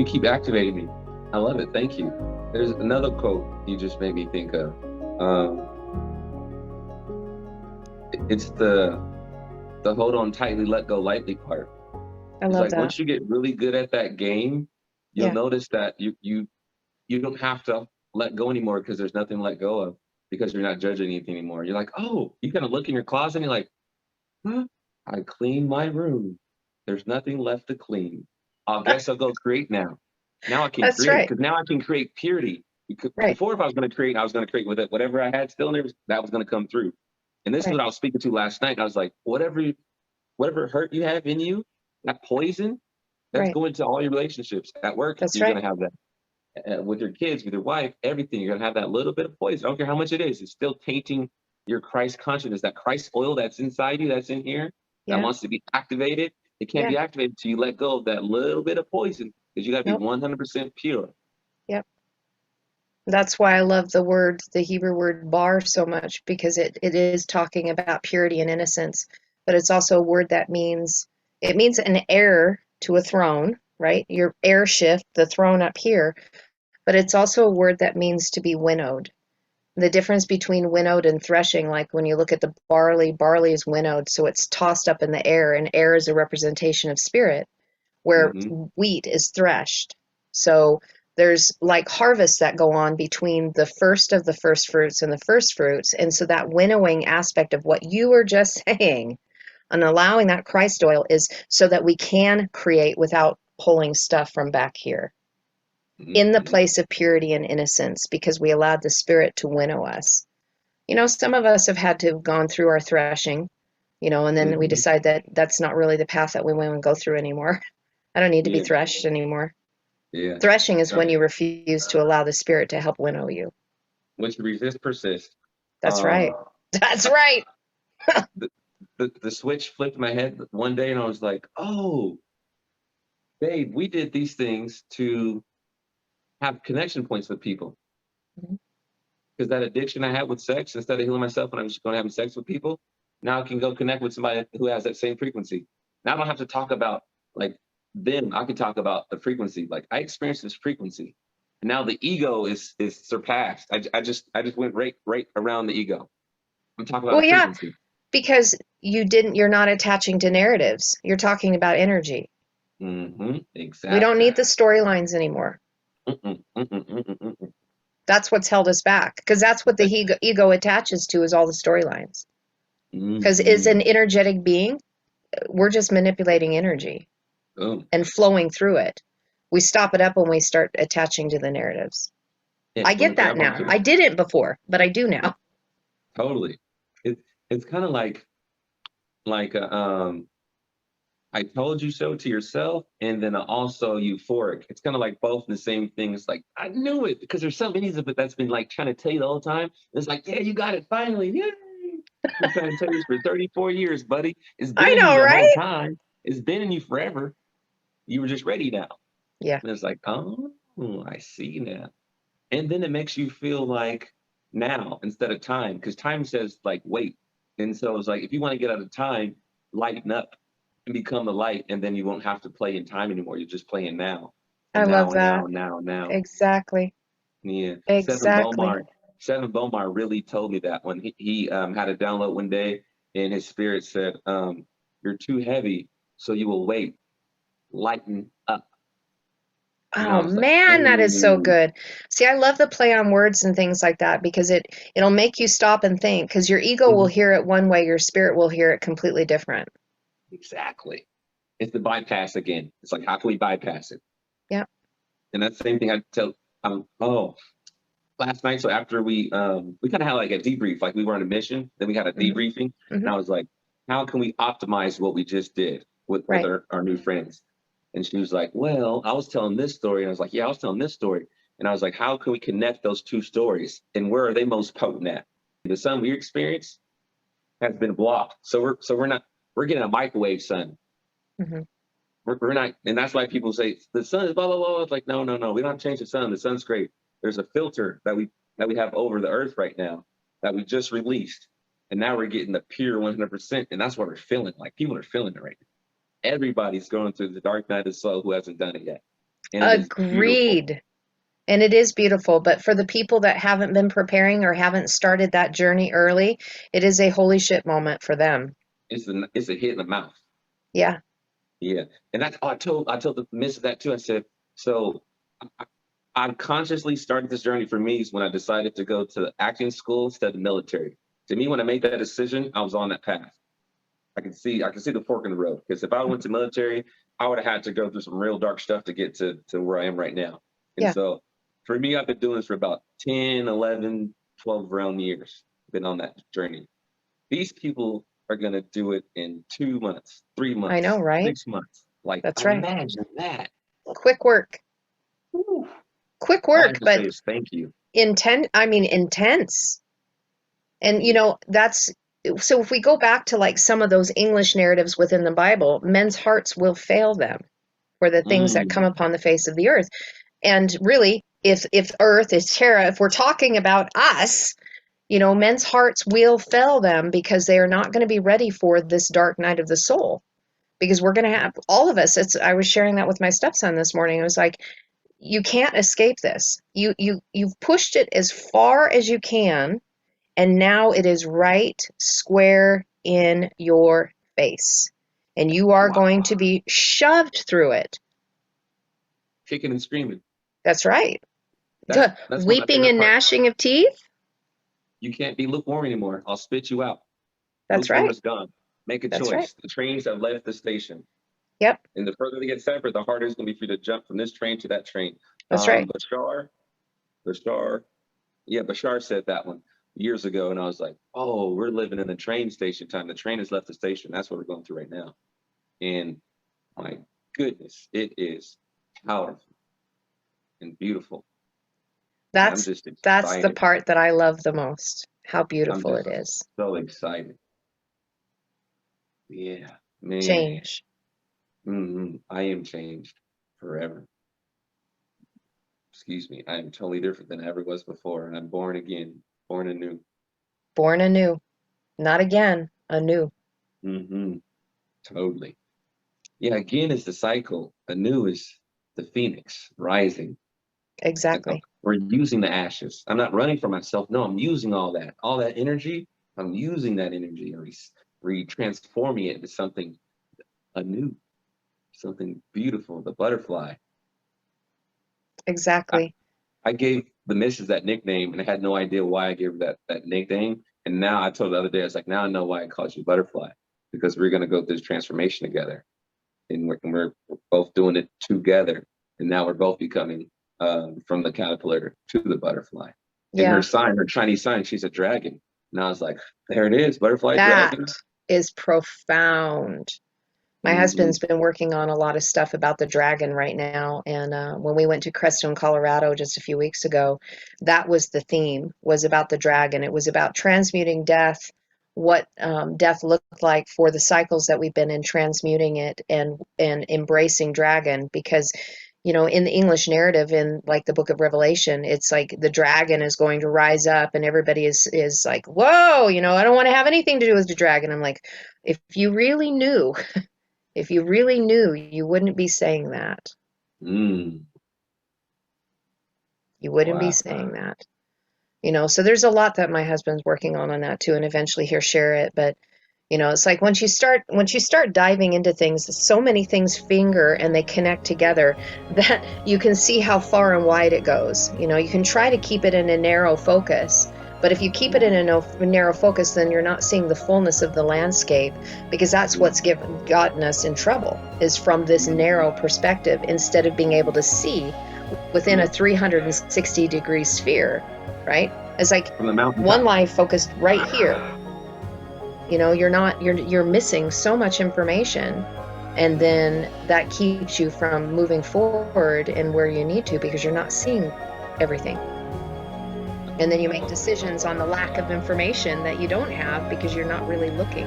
you keep activating me. I love it. Thank you. There's another quote you just made me think of. Um, it's the hold on tightly, let go lightly part. I It's love like that. once you get really good at that game, you'll Yeah, notice that you don't have to let go anymore because there's nothing to let go of because you're not judging anything anymore. You're like, oh, you kind of look in your closet and you're like, huh? I cleaned my room. There's nothing left to clean. I guess I'll go create now. Now I can that's create right. because now I can create purity. Right, Before, if I was going to create, I was going to create with it. Whatever I had still in there, that was going to come through. And this is right, what I was speaking to last night. I was like, whatever hurt you have in you, that poison, that's right. going to all your relationships. At work, That's you're going right. to have that. With your kids, with your wife, everything, you're going to have that little bit of poison. I don't care how much it is. It's still tainting your Christ consciousness, that Christ oil that's inside you, that's in here, that Yeah, wants to be activated. It can't yeah. be activated until you let go of that little bit of poison because you got to be Nope. 100% pure. Yep. That's why I love the Hebrew word bar so much because it is talking about purity and innocence, but it's also a word that it means an heir to a throne, right? Your heirship, the throne up here, but it's also a word that means to be winnowed. The difference between winnowed and threshing, like when you look at the barley is winnowed, so it's tossed up in the air, and air is a representation of spirit, where Hmm. wheat is threshed. So there's like harvests that go on between the first of the first fruits and the first fruits. And so that winnowing aspect of what you were just saying and allowing that Christ oil is so that we can create without pulling stuff from back here in the Hmm. place of purity and innocence because we allowed the Spirit to winnow us. Some of us have had to have gone through our threshing, and then we Hmm. decide that that's not really the path that we want to go through anymore. I don't need to be Yeah. threshed anymore. Yeah. Threshing is when Right. you refuse to allow the Spirit to help winnow you. Once you resist, persist. That's right. Um, That's I, right. the, the switch flipped in my head one day and I was like, oh, babe, we did these things to have connection points with people. Mhm. Because that addiction I had with sex, instead of healing myself when I was just going having sex with people, now I can go connect with somebody who has that same frequency. Now I don't have to talk about like them. I can talk about the frequency. Like I experienced this frequency. And now the ego is surpassed. I just went right around the ego. I'm talking about Well, a yeah, frequency. because you're not attaching to narratives. You're talking about energy. We don't Exactly. need the storylines anymore. Mm-mm, mm-mm, mm-mm, mm-mm. That's what's held us back because that's what the ego attaches to is all the storylines. Because as Mm-hmm. an energetic being, we're just manipulating energy Boom. and flowing through it. We stop it up when we start attaching to the narratives. Yeah, I when we get that grab now. onto I it. didn't before, but I do Yeah, now. totally. It, it's kind of like I told you so to yourself, and then also euphoric. It's kind of like both the same thing. It's like, I knew it because there's so many of it that's been like trying to tell you the whole time. It's like, yeah, you got it finally. Yay. Been trying to tell you this for 34 years, buddy. It's been I in you know, the whole right? time. It's been in you forever. You were just ready now. Yeah. And it's like, oh, I see now. And then it makes you feel like now instead of time, because time says like wait. And so it's like if you want to get out of time, lighten up and become the light, and then you won't have to play in time anymore. You're just playing now I and love now and now that. and now and now. Exactly. Yeah. Seven Exactly. Bomar, Seven Bomar really told me that when he had a download one day and his spirit said, you're too heavy, so you will wait, lighten up. And I Oh was like, man, that is so oh, good. See, I love the play on words and things like that because it'll make you stop and think because your ego will mhm, hear it one way, your spirit will hear it completely different. exactly. It's the bypass again. It's like, how can we bypass it? Yeah. And that's the same thing I tell, oh, last night. So after we kind of had like a debrief, like we were on a mission, then we had a Hmm. debriefing. And Hmm. I was like, how can we optimize what we just did with Right. our new friends? And she was like, well, I was telling this story. And I was like, yeah, I was telling this story. And I was like, how can we connect those two stories? And where are they most potent at? The sun we experience has been blocked. We're getting a microwave sun. Hmm. We're not, and that's why people say the sun is blah blah blah. It's like no, no, no. We don't have to change the sun. The sun's great. There's a filter that we have over the earth right now that we just released, and now we're getting the pure 100%, and that's what we're feeling. Like people are feeling it right now. Everybody's going through the dark night of the soul who hasn't done it yet. and it is beautiful. Agreed. And it is beautiful, but for the people that haven't been preparing or haven't started that journey early, it is a holy shit moment for them. It's a hit in the mouth. Yeah. Yeah, and I told the missus that too. I said, so I, I consciously started this journey for me is when I decided to go to acting school instead of the military. To me, when I made that decision, I was on that path. I can see the fork in the road because if I went to military, I would have had to go through some real dark stuff to get to where I am right now. And Yeah. so for me, I've been doing this for about 10, 11, 12 round years. Been on that journey. These people are going to do it in 2 months, three I know, months, right? 6 months. Like, That's right. imagine that. Quick work. Whew. Quick All I have work, to say but is thank you. intense. And Yeah. that's so if we go back to like some of those English narratives within the Bible, men's hearts will fail them for the things that come Mm, upon the face of the earth. And really, if earth is terra, if we're talking about us, men's hearts will fail them because they are not going to be ready for this dark night of the soul. Because we're going to have all of us. I was sharing that with my stepson this morning. It was like, you can't escape this. You've pushed it as far as you can, and now it is right square in your face. And you are wow. going to be shoved through it. Kicking and screaming. That's right. That's one of my Weeping favorite and parts. gnashing of teeth. You can't be lukewarm anymore. I'll spit you out. That's Lukewarm right. is gone. Make a That's right. choice. The trains have left the station. Yep. And the further they get separate, the harder it's going to be for you to jump from this train to that train. That's right. Bashar, yeah, Bashar said that one years ago. And I was like, oh, we're living in the train station time. The train has left the station. That's what we're going through right now. And my goodness, it is powerful and beautiful. And I'm That's just that's the excited. part that I love the most. How I'm beautiful it just is. so excited. Yeah, man. Change. I am changed forever. Excuse me. I am totally different than I ever was before. And I'm born again, born anew. Born anew. Not again, anew. hmm Totally. Yeah, again is the cycle. Anew is the phoenix rising. Like Exactly. we're using the ashes. I'm not running for myself. No, I'm using all that energy. I'm using that energy and transforming it into something anew, something beautiful. The butterfly. I, Exactly. I gave the missus that nickname and I had no idea why I gave her that nickname. And now I told her the other day, I was like, now I know why I called you butterfly because we're going to go through this transformation together. And we're both doing it together. And now we're both becoming from the caterpillar to the butterfly. And her Yeah. sign, her Chinese sign, she's a dragon. And I was like, there it is, butterfly That dragon. is profound. My hmm husband's been working on a lot of stuff about the dragon right now, and when we went to Crestone, Colorado just a few weeks ago, that was the theme, was about the dragon. It was about transmuting death, what death looked like for the cycles that we've been in, transmuting it and embracing dragon. Because in the English narrative, in like the book of Revelation, it's like the dragon is going to rise up, and everybody is like, whoa, I don't want to have anything to do with the dragon. I'm like, if you really knew. If you really knew, you wouldn't be saying that. Mm, You wouldn't be wow. saying that. So there's a lot that my husband's working on that too, and eventually he'll share it. But it's like once you start diving into things, so many things finger and they connect together that you can see how far and wide it goes. You can try to keep it in a narrow focus, but if you keep it in a narrow focus, then you're not seeing the fullness of the landscape, because that's what's gotten us in trouble, is from this narrow perspective instead of being able to see within a 360-degree sphere, right? It's like From the one mountaintop. life focused right here. You're missing so much information, and then that keeps you from moving forward and where you need to, because you're not seeing everything. And then you make decisions on the lack of information that you don't have because you're not really looking.